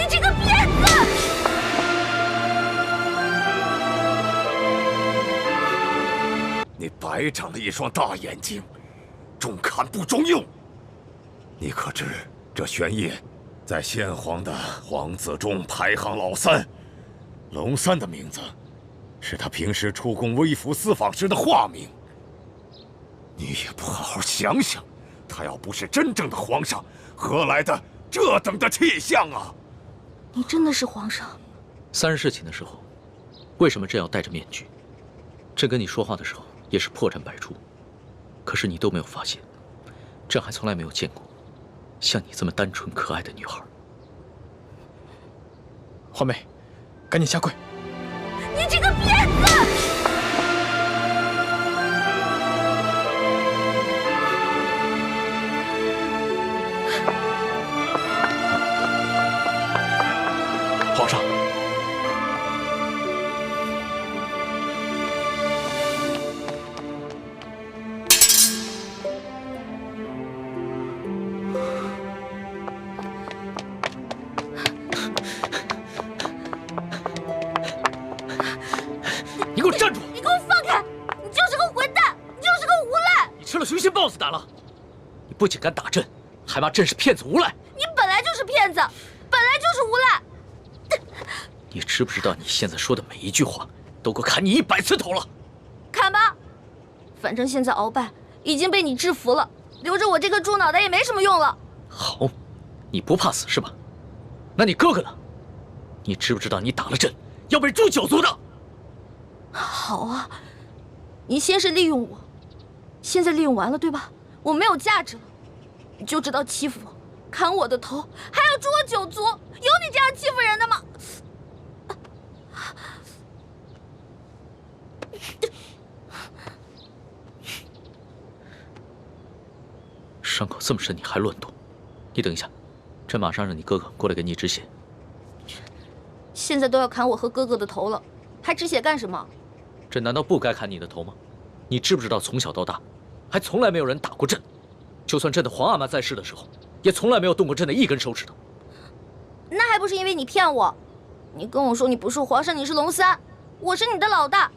你这个骗子！你白长了一双大眼睛，中看不中用。你可知这玄烨在先皇的皇子中排行老3，龙三的名字是他平时出宫微服私访时的化名。你也不好好想想，他要不是真正的皇上，何来的这等的气象啊！你真的是皇上？3日事情的时候，为什么朕要戴着面具？朕跟你说话的时候也是破绽百出，可是你都没有发现，朕还从来没有见过像你这么单纯可爱的女孩。皇妹，赶紧下跪！你这个骗子！皇上，你给我站住！你给我放开！你就是个混蛋，你就是个无赖！你吃了雄心豹子胆了！你不仅敢打朕，还骂朕是骗子无赖！你本来就是骗子，本来就是无赖！你知不知道你现在说的每一句话都够砍你100次头了？砍吧，反正现在鳌拜已经被你制服了，留着我这个猪脑袋也没什么用了。好，你不怕死是吧？那你哥哥呢？你知不知道你打了朕要被诛9族的？好啊，你先是利用我，现在利用完了对吧？我没有价值了，你就知道欺负我，砍我的头，还要诛我9族，有你这样欺负人的吗？伤口这么深，你还乱动？你等一下，朕马上让你哥哥过来给你止血。现在都要砍我和哥哥的头了，还止血干什么？朕难道不该砍你的头吗？你知不知道从小到大，还从来没有人打过朕，就算朕的皇阿玛在世的时候，也从来没有动过朕的一根手指头。那还不是因为你骗我？你跟我说你不是皇上，你是龙三，我是你的老大。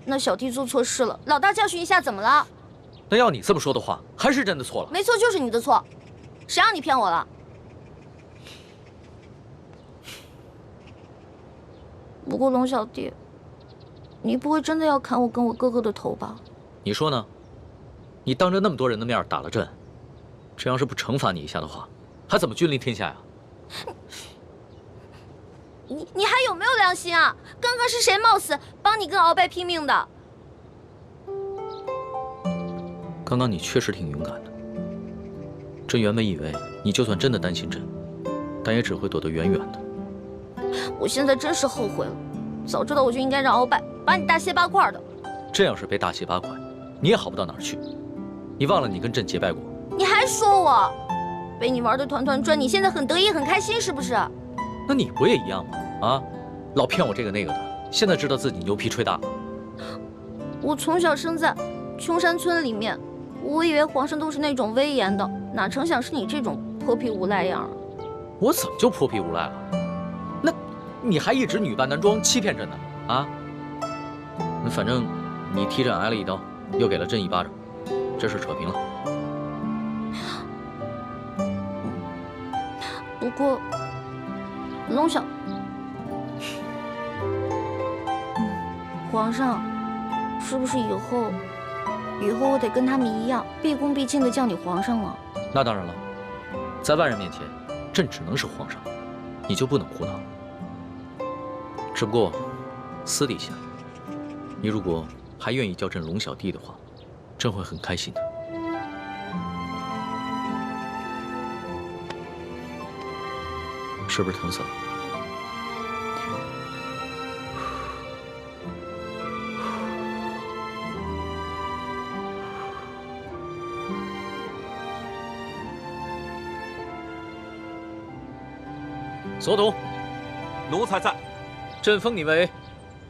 那小弟做错事了，老大教训一下怎么了？那要你这么说的话，还是朕的错了。没错，就是你的错，谁让你骗我了？不过龙小弟，你不会真的要砍我跟我哥哥的头吧？你说呢？你当着那么多人的面打了朕，朕要是不惩罚你一下的话，还怎么君临天下呀？你还有没有良心啊？刚刚是谁冒死帮你跟鳌拜拼命的？刚刚你确实挺勇敢的。朕原本以为你就算真的担心朕，但也只会躲得远远的。我现在真是后悔了，早知道我就应该让鳌拜把你大卸八块的。朕要是被大卸八块，你也好不到哪儿去。你忘了你跟朕结拜过？你还说我被你玩的团团转，你现在很得意很开心是不是？那你不也一样吗？啊，老骗我这个那个的，现在知道自己牛皮吹大了。我从小生在穷山村里面，我以为皇上都是那种威严的，哪成想是你这种泼皮无赖样啊！我怎么就泼皮无赖了？那你还一直女扮男装欺骗朕呢？啊？反正你踢朕挨了一刀，又给了朕一巴掌，这事扯平了。不过，龙小，皇上，是不是以后我得跟他们一样，毕恭毕敬的叫你皇上了？那当然了，在外人面前，朕只能是皇上，你就不能胡闹。只不过，私底下，你如果还愿意叫朕龙小弟的话，朕会很开心的。是不是疼死了？所统，奴才在。朕封你为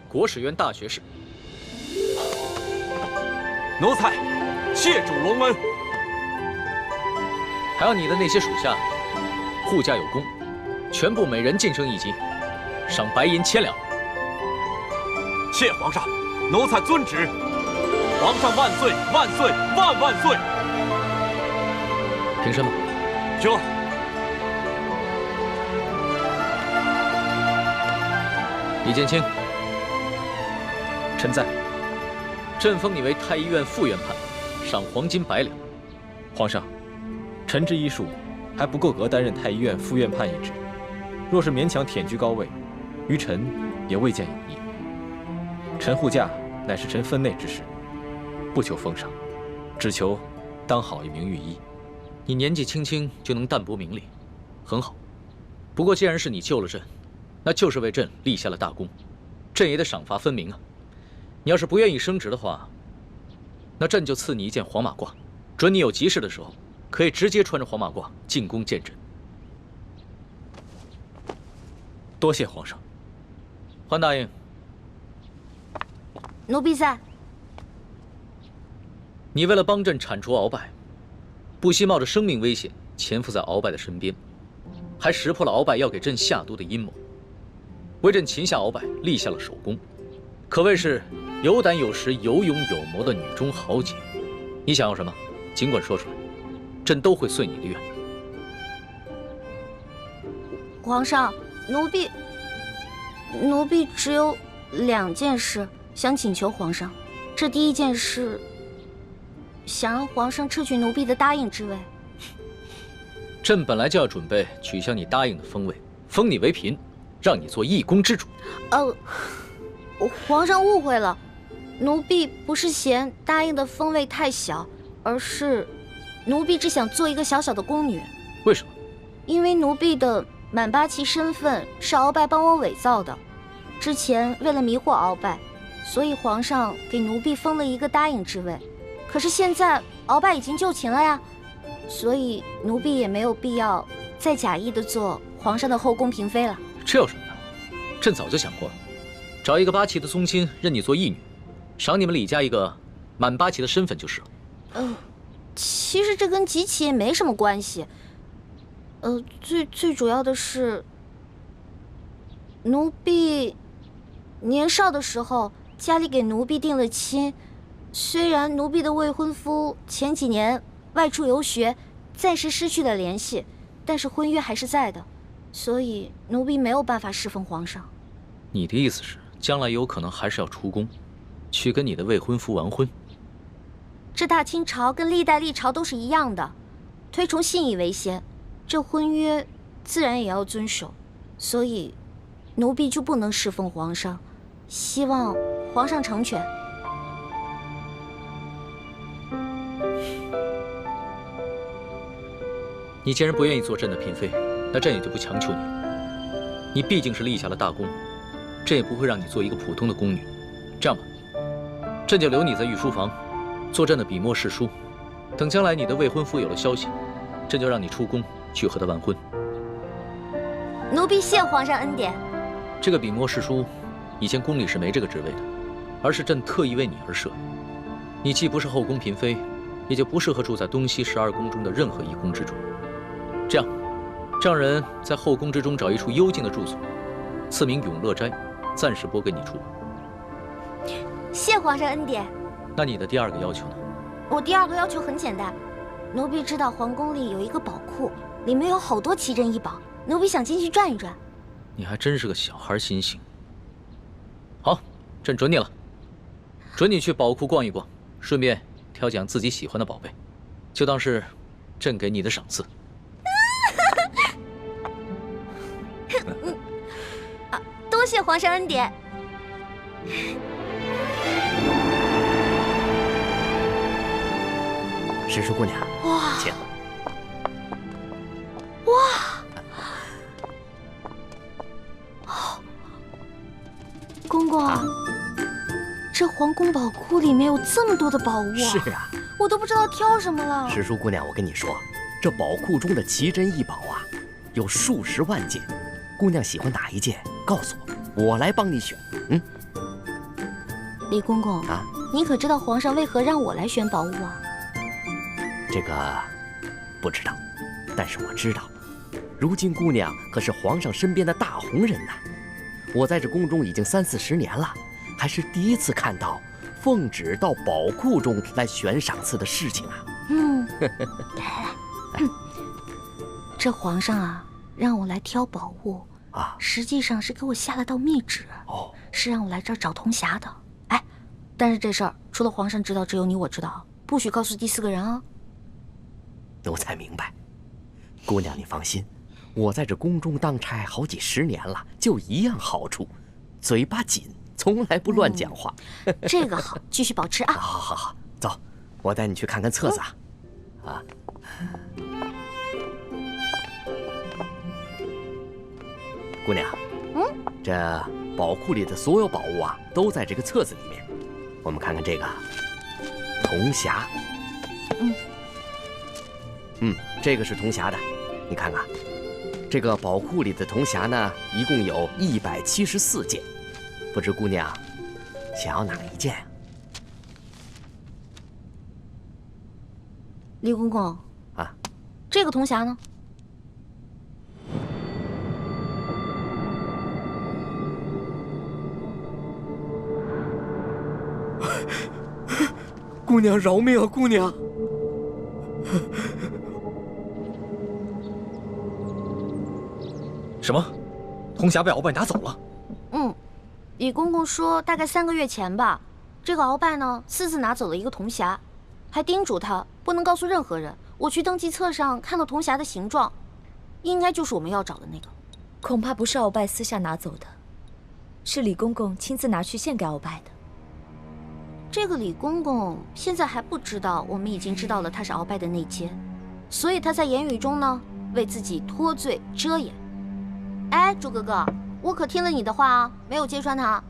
国史院大学士。奴才谢主隆恩。还有你的那些属下，护驾有功，全部每人晋升1级，赏白银1000两。谢皇上，奴才遵旨。皇上万岁万岁万万岁！平身吧。这。李建清，臣在。朕封你为太医院副院判，赏黄金100两。皇上，臣之医术还不够格担任太医院副院判一职，若是勉强忝居高位，于臣也未见有益。臣护驾乃是臣分内之事，不求封赏，只求当好一名御医。你年纪轻轻就能淡泊名利，很好。不过既然是你救了朕，那就是为朕立下了大功，朕也得赏罚分明啊。你要是不愿意升职的话，那朕就赐你一件黄马褂，准你有急事的时候，可以直接穿着黄马褂进宫见朕。多谢皇上。桓大爷，奴婢在。你为了帮朕铲除鳌拜，不惜冒着生命危险潜伏在鳌拜的身边，还识破了鳌拜要给朕下毒的阴谋，为朕擒下鳌拜立下了首功，可谓是有胆有识、有勇有谋的女中豪杰。你想要什么，尽管说出来，朕都会遂你的愿。皇上，奴婢只有2件事想请求皇上。这第一件事，想让皇上撤去奴婢的答应之位。朕本来就要准备取消你答应的封位，封你为嫔，让你做一宫之主。皇上误会了，奴婢不是嫌答应的封位太小，而是奴婢只想做一个小小的宫女。为什么？因为奴婢的满八旗身份是鳌拜帮我伪造的，之前为了迷惑鳌拜，所以皇上给奴婢封了一个答应之位。可是现在鳌拜已经就擒了呀，所以奴婢也没有必要再假意的做皇上的后宫嫔妃了。这有什么的？朕早就想过了，找一个八旗的宗亲认你做义女，赏你们李家一个满八旗的身份就是了。其实这跟几起也没什么关系。最主要的是，奴婢年少的时候家里给奴婢定了亲，虽然奴婢的未婚夫前几年外出游学，暂时失去了联系，但是婚约还是在的，所以奴婢没有办法侍奉皇上。你的意思是，将来有可能还是要出宫，去跟你的未婚夫完婚？这大清朝跟历代历朝都是一样的，推崇信义为先，这婚约自然也要遵守，所以奴婢就不能侍奉皇上，希望皇上成全。你既然不愿意做朕的嫔妃，那朕也就不强求你了。你毕竟是立下了大功，朕也不会让你做一个普通的宫女。这样吧，朕就留你在御书房，做朕的笔墨侍书。等将来你的未婚夫有了消息，朕就让你出宫去和他完婚。奴婢谢皇上恩典。这个笔墨侍书，以前宫里是没这个职位的，而是朕特意为你而设。你既不是后宫嫔妃，也就不适合住在东西12宫中的任何一宫之中。这样，让人在后宫之中找一处幽静的住所，赐名永乐斋，暂时拨给你住。谢皇上恩典。那你的第2个要求呢？我第2个要求很简单，奴婢知道皇宫里有一个宝库，里面有好多奇珍异宝，奴婢想进去转一转。你还真是个小孩心性。好，朕准你了，准你去宝库逛一逛，顺便挑拣自己喜欢的宝贝，就当是朕给你的赏赐。多谢皇上恩典。石叔姑娘，哇，请。公公，这皇宫宝库里面有这么多的宝物啊！是啊，我都不知道挑什么了。石叔姑娘，我跟你说，这宝库中的奇珍异宝啊，有数十万件。姑娘喜欢哪一件，告诉我，我来帮你选。李公公啊，你可知道皇上为何让我来选宝物啊？这个不知道，但是我知道，如今姑娘可是皇上身边的大红人呐。我在这宫中已经30、40年了，还是第一次看到奉旨到宝库中来悬赏赐的事情啊。这皇上啊，让我来挑宝物啊，实际上是给我下了道密旨，是让我来这儿找铜匣的。哎，但是这事儿除了皇上知道，只有你我知道，不许告诉第4个人啊。奴才明白，姑娘你放心，我在这宫中当差好几10年了，就一样好处，嘴巴紧，从来不乱讲话。这个好，继续保持啊。好，走，我带你去看看册子啊。姑娘，这宝库里的所有宝物啊，都在这个册子里面。我们看看这个铜匣，这个是铜匣的，你看看，这个宝库里的铜匣呢，一共有174件，不知姑娘想要哪一件啊？李公公啊，这个铜匣呢？姑娘饶命啊，姑娘！什么？铜匣被鳌拜拿走了？李公公说大概3个月前吧，这个鳌拜呢私自拿走了一个铜匣，还叮嘱他不能告诉任何人。我去登记册上看到铜匣的形状，应该就是我们要找的那个。恐怕不是鳌拜私下拿走的，是李公公亲自拿去献给鳌拜的。这个李公公现在还不知道我们已经知道了他是鳌拜的内奸，所以他在言语中呢为自己脱罪遮掩。哎，朱哥哥，我可听了你的话啊，没有揭穿他。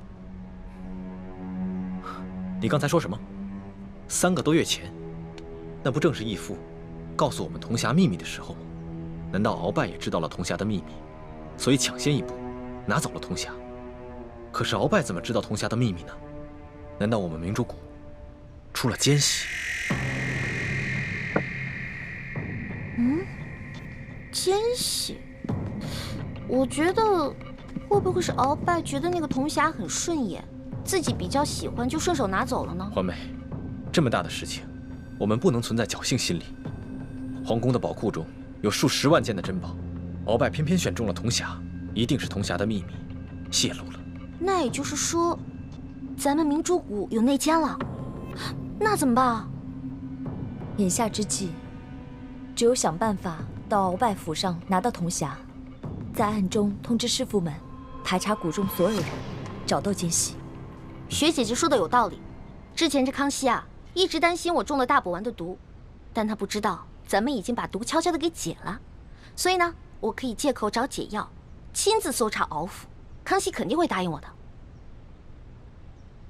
你刚才说什么？3个多月前，那不正是义父告诉我们铜匣秘密的时候吗？难道鳌拜也知道了铜匣的秘密，所以抢先一步拿走了铜匣？可是鳌拜怎么知道铜匣的秘密呢？难道我们明珠谷出了奸细？奸细？我觉得会不会是鳌拜觉得那个铜匣很顺眼，自己比较喜欢，就顺手拿走了呢？环美，这么大的事情，我们不能存在侥幸心理。皇宫的宝库中有数10万件的珍宝，鳌拜偏偏选中了铜匣，一定是铜匣的秘密泄露了。那也就是说，咱们明珠谷有内奸了，那怎么办啊？眼下之计，只有想办法到鳌拜府上拿到铜匣，在暗中通知师傅们排查谷中所有人，找到奸细。学姐姐说的有道理，之前这康熙啊，一直担心我中了大补丸的毒，但他不知道咱们已经把毒悄悄的给解了，所以呢，我可以借口找解药，亲自搜查鳌府，康熙肯定会答应我的。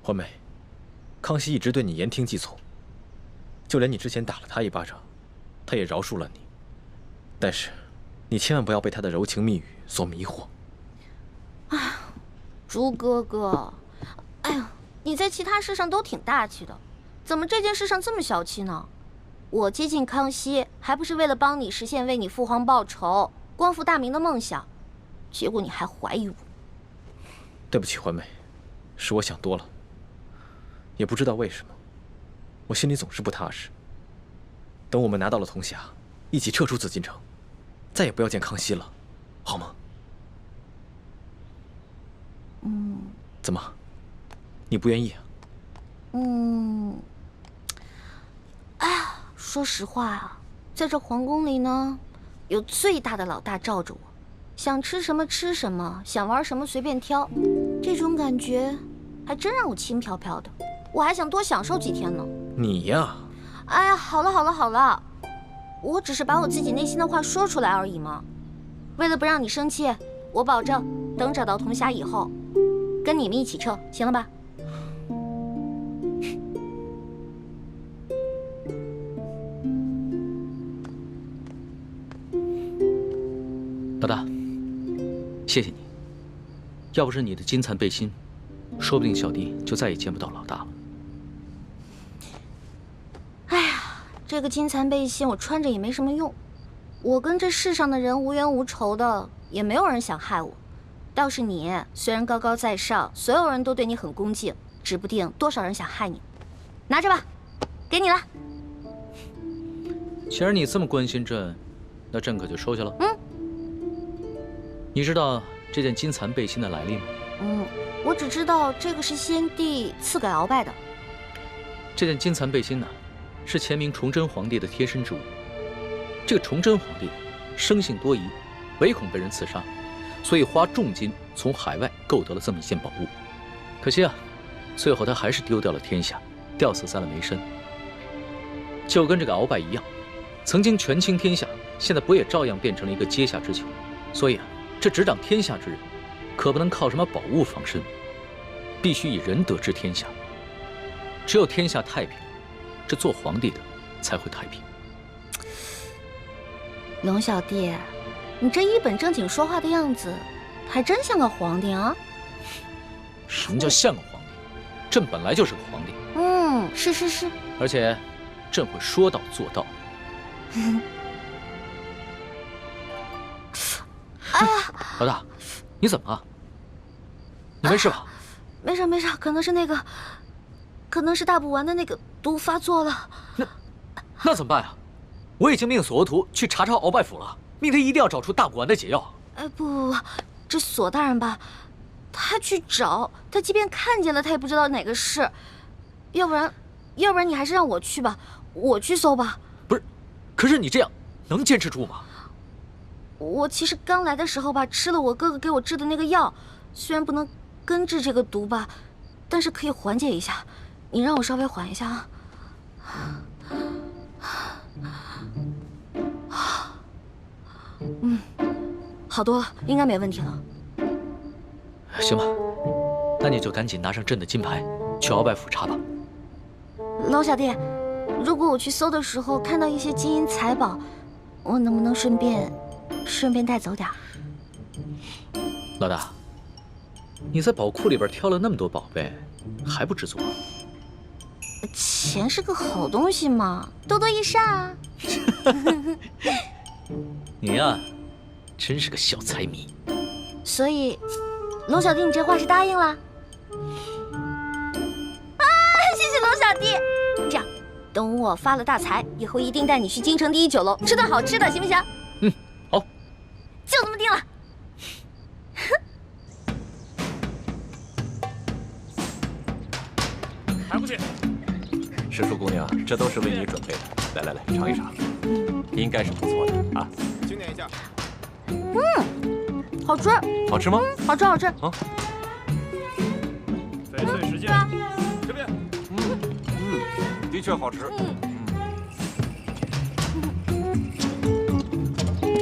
环美，康熙一直对你言听计从，就连你之前打了他一巴掌，他也饶恕了你。但是，你千万不要被他的柔情蜜语所迷惑。朱哥哥，哎呀，你在其他事上都挺大气的，怎么这件事上这么小气呢？我接近康熙，还不是为了帮你实现为你父皇报仇、光复大明的梦想，结果你还怀疑我。对不起，环美，是我想多了。也不知道为什么，我心里总是不踏实。等我们拿到了铜匣，一起撤出紫禁城，再也不要见康熙了，好吗？怎么，你不愿意啊？哎呀，说实话啊，在这皇宫里呢，有最大的老大罩着我，想吃什么吃什么，想玩什么随便挑，这种感觉还真让我轻飘飘的。我还想多享受几天呢。你呀，哎呀，好了，我只是把我自己内心的话说出来而已嘛。为了不让你生气，我保证等找到铜匣以后，跟你们一起撤，行了吧？老大，谢谢你。要不是你的金蚕背心，说不定小弟就再也见不到老大了。哎呀，这个金蚕背心我穿着也没什么用，我跟这世上的人无冤无仇的，也没有人想害我。倒是你，虽然高高在上，所有人都对你很恭敬，指不定多少人想害你。拿着吧，给你了。既然你这么关心朕，那朕可就收下了。你知道这件金蚕背心的来历吗？我只知道这个是先帝赐给鳌拜的。这件金蚕背心呢，是前明崇祯皇帝的贴身之物。这个崇祯皇帝生性多疑，唯恐被人刺杀，所以花重金从海外购得了这么一件宝物。可惜啊，最后他还是丢掉了天下，吊死在了梅山。就跟这个鳌拜一样，曾经权倾天下，现在不也照样变成了一个阶下之囚？所以啊，这执掌天下之人，可不能靠什么宝物防身，必须以仁德治天下。只有天下太平，这做皇帝的才会太平。龙小弟，你这一本正经说话的样子，还真像个皇帝啊！什么叫像个皇帝？朕本来就是个皇帝。是。而且，朕会说到做到。哎呀，老大，你怎么了？你没事吧？没事，可能是大补丸的那个毒发作了。那怎么办呀？我已经命索额图去查抄鳌拜府了，命他一定要找出大补丸的解药。不，这索大人吧，他去找，他即便看见了，他也不知道哪个是。要不然你还是让我去吧，我去搜吧。不是，可是你这样能坚持住吗？我其实刚来的时候吧，吃了我哥哥给我制的那个药，虽然不能根治这个毒吧，但是可以缓解一下。你让我稍微缓一下啊。好多了，应该没问题了。行吧，那你就赶紧拿上朕的金牌，去鳌拜府查吧。龙小弟，如果我去搜的时候看到一些金银财宝，我能不能顺便带走点？老大，你在宝库里边挑了那么多宝贝，还不知足？钱是个好东西嘛，多多益善啊。你呀，真是个小财迷。所以，龙小弟，你这话是答应了？啊，谢谢龙小弟。这样，等我发了大财以后，一定带你去京城第一酒楼吃顿好吃的，行不行？好，就这么定了。还不去？师叔姑娘，这都是为你准备的。来，尝一尝，应该是不错的啊。经典一下。好吃。好吃吗？好吃。啊。翡翠时间，这边。的确好吃。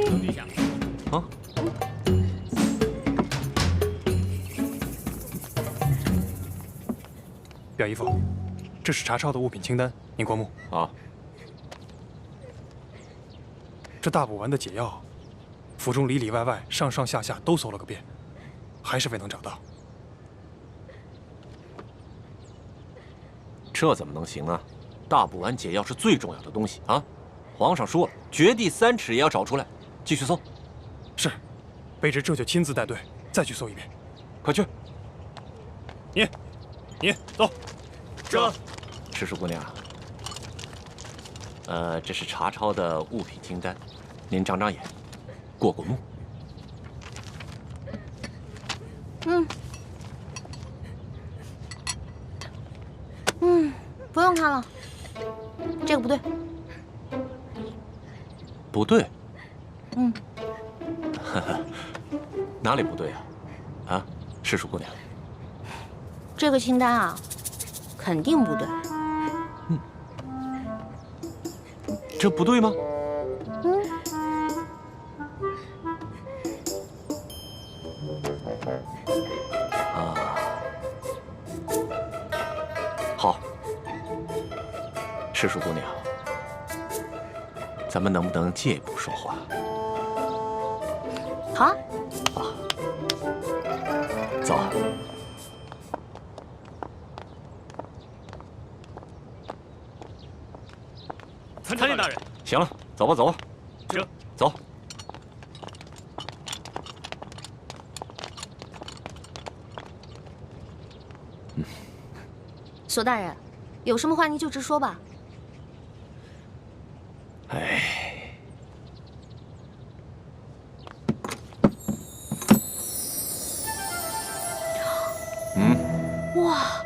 等一下。啊。表姨夫，这是查抄的物品清单，您过目。啊。这大补丸的解药，府中里里外外、上上下下都搜了个遍，还是未能找到。这怎么能行啊？大补丸解药是最重要的东西啊！皇上说了，掘地3尺也要找出来。继续搜。是，卑职这就亲自带队再去搜一遍。快去。你走。这，师叔姑娘，这是查抄的物品清单，您长长眼，过目。不用看了，这个不对。不对。哪里不对啊？啊，师叔姑娘。这个清单啊，肯定不对。这不对吗？好，师叔姑娘，咱们能不能借一步说话？好啊。走。参见大人。行了，走吧。行，走。索大人，有什么话您就直说吧。哎，哇，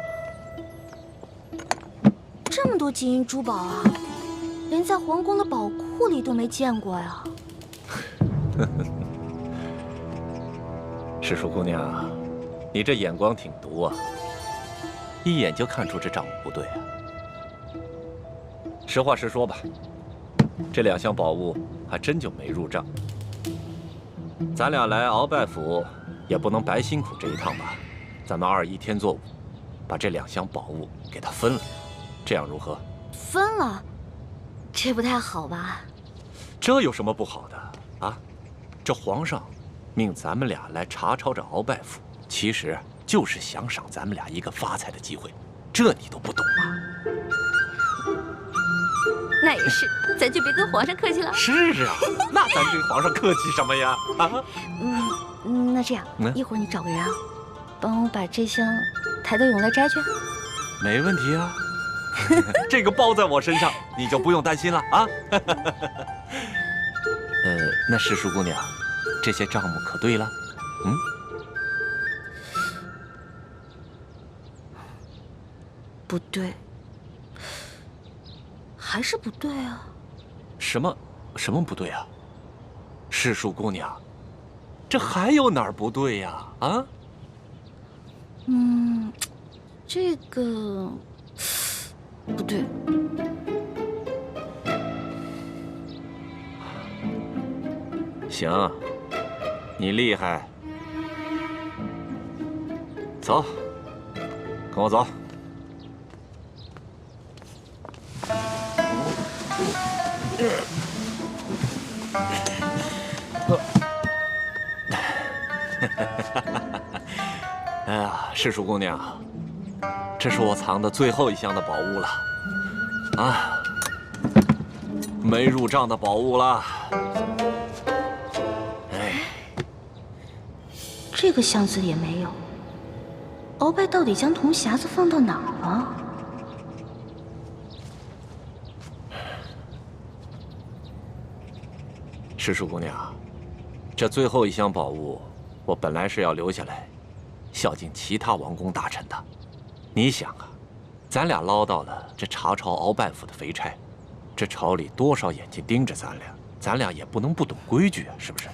这么多金银珠宝啊，连在皇宫的宝库里都没见过呀。世淑姑娘，你这眼光挺毒啊，一眼就看出这账目不对啊。实话实说吧，这2箱宝物还真就没入账。咱俩来鳌拜府，也不能白辛苦这一趟吧？咱们2-1天作5，把这2箱宝物给它分了，这样如何？分了，这不太好吧？这有什么不好的啊？这皇上命咱们俩来查抄这鳌拜府，其实就是想赏咱们俩一个发财的机会，这你都不懂吗？那也是，咱就别跟皇上客气了。是啊，那咱跟皇上客气什么呀？啊？那这样，一会儿你找个人啊，帮我把这箱抬到永乐斋去。没问题啊，这个包在我身上，你就不用担心了啊。那世淑姑娘，这些账目可对了？不对，还是不对啊？什么不对啊？世淑姑娘，这还有哪儿不对呀？啊？这个不对。行，你厉害，走，跟我走。哎呀，世淑姑娘，这是我藏的最后1箱的宝物了，啊，没入账的宝物了。哎，这个箱子也没有。鳌拜到底将铜匣子放到哪儿了？世淑姑娘，这最后1箱宝物，我本来是要留下来，孝敬其他王公大臣的。你想啊，咱俩捞到了这查抄鳌拜府的肥差，这朝里多少眼睛盯着咱俩也不能不懂规矩啊，是不是？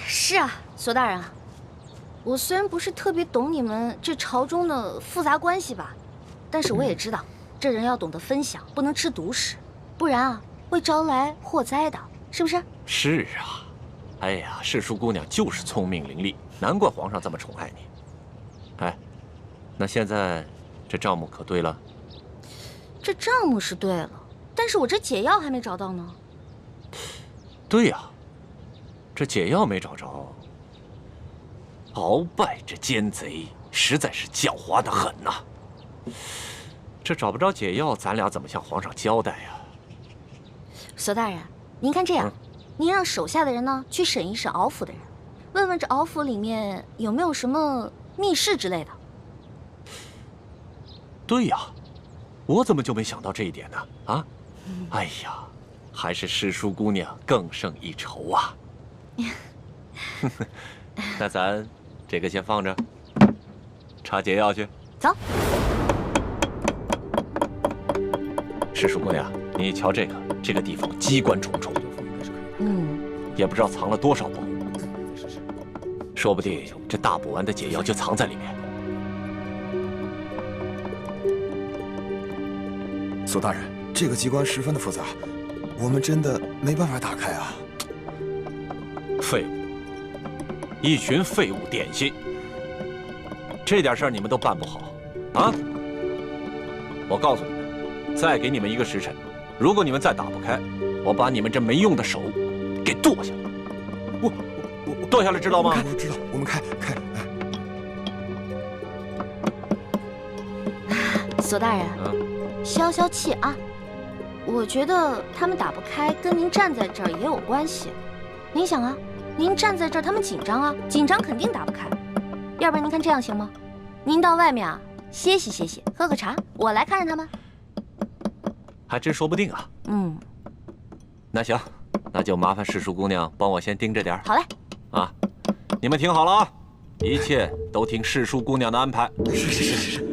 是啊，索大人啊，我虽然不是特别懂你们这朝中的复杂关系吧，但是我也知道，这人要懂得分享，不能吃独食，不然啊会招来祸灾的，是不是？是啊，哎呀，世淑姑娘就是聪明伶俐，难怪皇上这么宠爱你。哎，那现在这账目可对了？这账目是对了，但是我这解药还没找到呢。对呀，这解药没找着。鳌拜这奸贼实在是狡猾得很呐！这找不着解药，咱俩怎么向皇上交代呀？索大人，您看这样，您让手下的人呢去审一审鳌府的人，问问这鳌府里面有没有什么密室之类的。对呀，我怎么就没想到这一点呢？啊，哎呀，还是世淑姑娘更胜一筹啊！那咱这个先放着，查解药去。走。世淑姑娘，你瞧这个地方机关重重，也不知道藏了多少宝物，说不定这大补丸的解药就藏在里面。索大人，这个机关十分的复杂，我们真的没办法打开啊！废物，一群废物点心，这点事儿你们都办不好啊！我告诉你们，再给你们1个时辰，如果你们再打不开，我把你们这没用的手给剁下来。我剁下来知道吗？我知道，我们开。索大人，消消气啊！我觉得他们打不开，跟您站在这儿也有关系。您想啊，您站在这儿，他们紧张啊，紧张肯定打不开。要不然您看这样行吗？您到外面啊，歇息歇息，喝个茶，我来看着他们。还真说不定啊。嗯，那行，那就麻烦世淑姑娘帮我先盯着点儿。好嘞。啊，你们听好了啊，一切都听世淑姑娘的安排。是。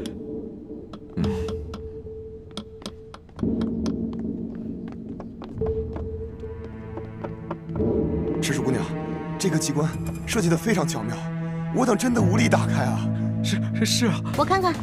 世淑姑娘，这个机关设计得非常巧妙，我等真的无力打开啊。是啊。我看看。